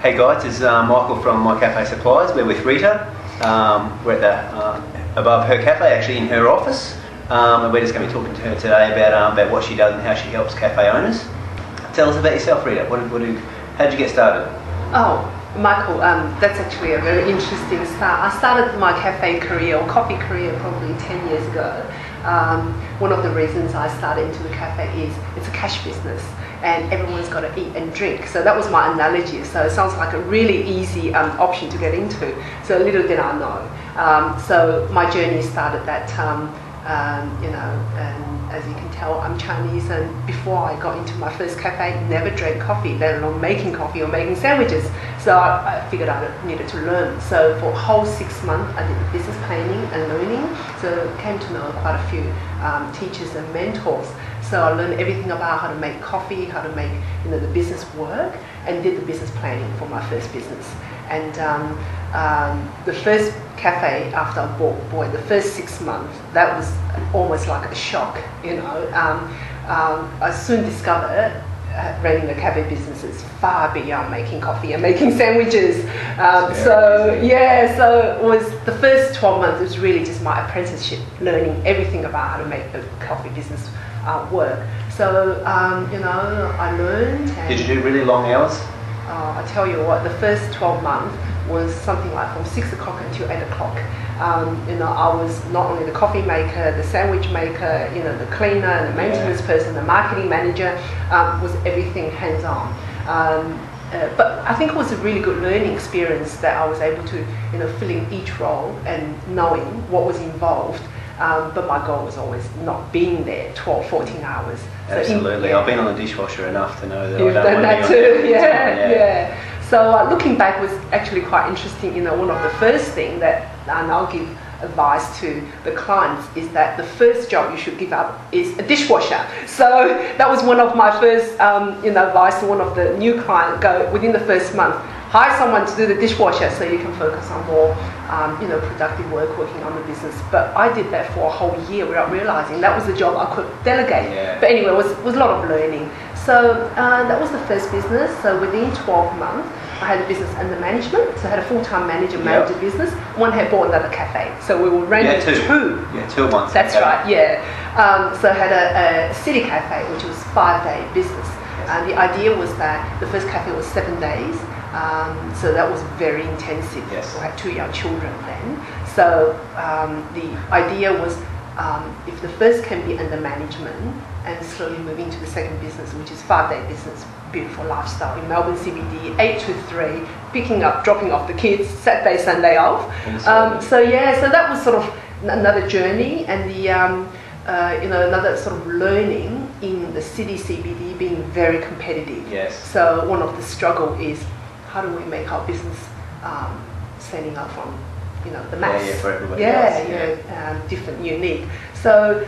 Hey guys, it's Michael from MyCafeSupplies. We're with Rita. We're at above her cafe, actually in her office, and we're just going to be talking to her today about what she does and how she helps cafe owners. Tell us about yourself, Rita. How did you get started? Oh, Michael, that's actually a very interesting start. I started my cafe career or coffee career probably 10 years ago. One of the reasons I started into the cafe is it's a cash business and everyone's got to eat and drink. So that was my analogy. So it sounds like a really easy option to get into. So little did I know. So my journey started that and as you can tell, I'm Chinese, and before I got into my first cafe, never drank coffee, let alone making coffee or making sandwiches. So I figured I needed to learn. So for a whole 6 months, I did business planning and learning. So came to know quite a few teachers and mentors. So I learned everything about how to make coffee, how to make the business work, and did the business planning for my first business. And the first cafe after I bought the first 6 months, that was almost like a shock. I soon discovered running the cafe business is far beyond making coffee and making sandwiches. So it was the first 12 months. It was really just my apprenticeship, learning everything about how to make the coffee business work. So I learned. And did you do really long hours? I tell you what, the first 12 months was something like from 6 o'clock until 8 o'clock. I was not only the coffee maker, the sandwich maker, the cleaner, the maintenance person, the marketing manager, was everything hands-on. But I think it was a really good learning experience that I was able to, fill in each role and knowing what was involved. But my goal was always not being there 12, 14 hours. Absolutely. I've been on the dishwasher enough to know that You've I don't done want that to be too. on Yeah. So looking back was actually quite interesting. One of the first things that I'll give advice to the clients is that the first job you should give up is a dishwasher. So that was one of my first advice to one of the new clients. Go within the first month, hire someone to do the dishwasher so you can focus on more productive work working on the business. But I did that for a whole year without realizing that was the job I could delegate. But anyway, it was a lot of learning. So that was the first business. So within 12 months, I had a business under management. So I had a full-time manager manage the business. One had bought another cafe. So we were running two. Two at once. That's right, so I had a city cafe, which was 5-day business. The idea was that the first cafe was 7 days. So that was very intensive. I had 2 young children then. So the idea was if the first can be under management and slowly move into the second business, which is 5-day business, beautiful lifestyle in Melbourne CBD, 8 to 3, picking up, dropping off the kids, Saturday, Sunday off. So that was sort of another journey, and the another sort of learning in the city CBD being very competitive. So one of the struggle is how do we make our business standing out from the mass? For everybody else. Different, unique. So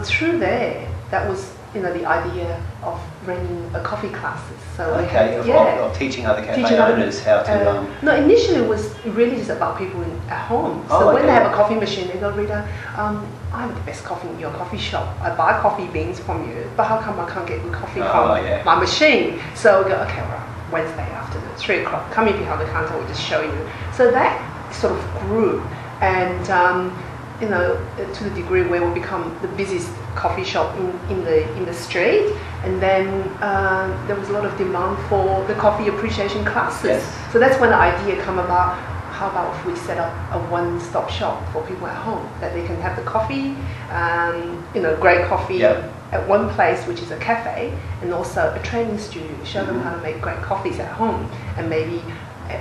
through there, that was the idea of running a coffee classes. So of teaching other cafe owners how to. No, initially it was really just about people at home. So when they have a coffee machine, they go, Rita, I have the best coffee in your coffee shop. I buy coffee beans from you, but how come I can't get good coffee from my machine? So we go, okay, well, Wednesday afternoon, 3 o'clock, come in behind the counter, we'll just show you. So that sort of grew, and to the degree where we become the busiest coffee shop in the street, and then there was a lot of demand for the coffee appreciation classes. So that's when the idea came about. How about if we set up a one-stop shop for people at home, that they can have the coffee, great coffee at one place, which is a cafe, and also a training studio, show them how to make great coffees at home, and maybe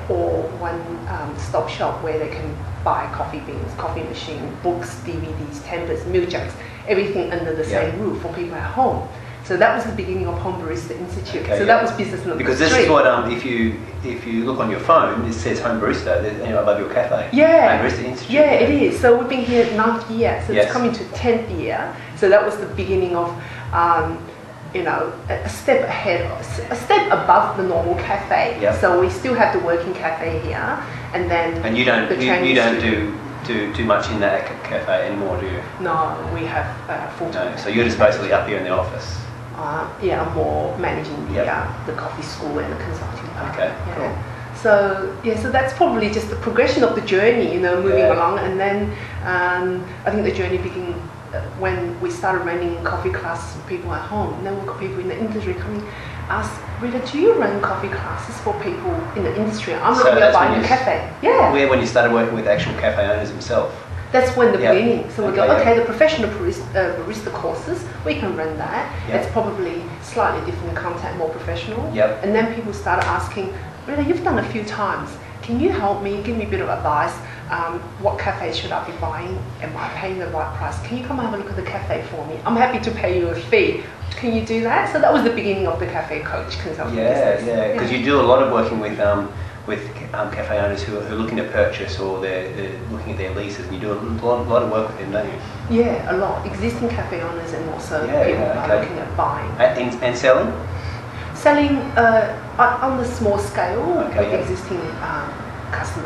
or one-stop shop where they can buy coffee beans, coffee machine, books, DVDs, tempers, milk jugs, everything under the same roof for people at home. So that was the beginning of Home Barista Institute. That was business number 3. Because this is what if you look on your phone, it says Home Barista above your cafe. Home Barista Institute. It is. So we've been here 9th year. So it's coming to 10th year. So that was the beginning of a step ahead, a step above the normal cafe. So we still have the working cafe here, and then you don't do much in that cafe anymore, do you? No, we have full-time. No, so you're just basically up here in the office. I'm more managing the coffee school and the consulting Okay, cool. So so that's probably just the progression of the journey, moving along, and then I think the journey began when we started running coffee classes for people at home. And then we've got people in the industry coming, ask, Rita, do you run coffee classes for people in the industry? I'm looking at buying a cafe. Yeah. Where when you started working with actual cafe owners themselves? That's when the beginning. So we go, the professional barista courses, we can run that. It's probably slightly different content, more professional. And then people started asking, Rita, you've done a few times. Can you help me, give me a bit of advice? What cafe should I be buying? Am I paying the right price? Can you come have a look at the cafe for me? I'm happy to pay you a fee. Can you do that? So that was the beginning of the cafe coach consulting business. Because you do a lot of working with cafe owners who are looking to purchase, or they're looking at their leases, and you do a lot of work with them, don't you? Yeah, a lot. Existing cafe owners and also people are looking at buying. And selling? Selling on the small scale with existing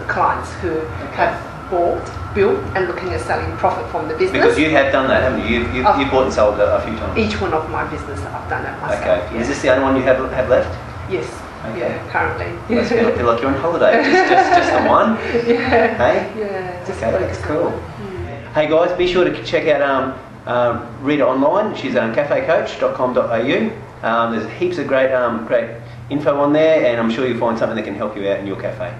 clients who have built and looking at selling profit from the business. Because you have done that, haven't you? You've bought and sold a few times. Each one of my business, I've done that myself. Okay. Is this the only one you have left? Yes. Okay. Yeah, currently. Well, I feel like you're on holiday. Just the one? Yeah. Hey? Yeah. Okay, that's cool. Hey guys, be sure to check out Rita online. She's cafecoach.com.au. There's heaps of great info on there, and I'm sure you'll find something that can help you out in your cafe.